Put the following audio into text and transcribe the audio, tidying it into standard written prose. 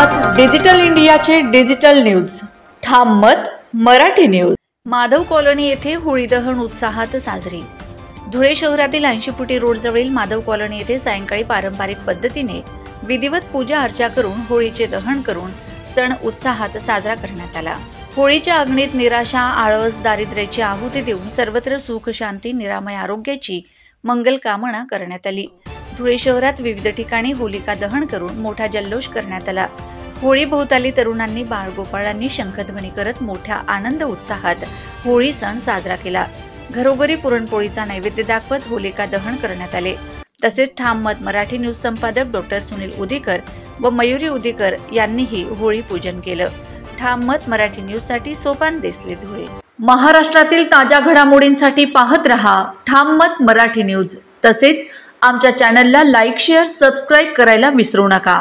आहात डिजिटल इंडियाचे digital news ठाम मत मराठी न्यूज। माधव कॉलनी येथे होळी दहन उत्साहात साजरी। धुळे शहरातील 80 फुटी रोड जवळील माधव कॉलनी येथे सायंकाळी पारंपरिक पद्धतीने विधिवत पूजा अर्चा करून होळीचे दहन करून सण उत्साहात साजरा करण्यात आला। होळीच्या अग्नीत निराशा, आळस, दारिद्र्याची आहुती देऊन सर्वत्र सुख, शांती, निरामय आरोग्याची मंगल कामना करण्यात आली। धुळे शहरात विविध ठिकाणी होलिका दहन करून मोठा जल्लोष करण्यात आला। होळी भोवताली तरुणांनी, बाळगोपाळांनी शंखध्वनी करत मोठ्या आनंद उत्साहात होळी सण साजरा केला। घरोघरी पुरणपोळीचा नैवेद्य दाखवत होलिका दहन करण्यात आले। तसेच ठाम मत मराठी न्यूज संपादक डॉक्टर सुनील उदीकर व मयुरी उदीकर यांनीही होळी पूजन केलं। ठाम मत मराठी न्यूज साठी सोपान देसले, धुळे। महाराष्ट्रातील ताज्या घडामोडींसाठी पाहत रहा ठाम मत मराठी न्यूज। तसेच आमच्या चॅनलला लाईक, शेअर, सबस्क्राईब करायला विसरू नका।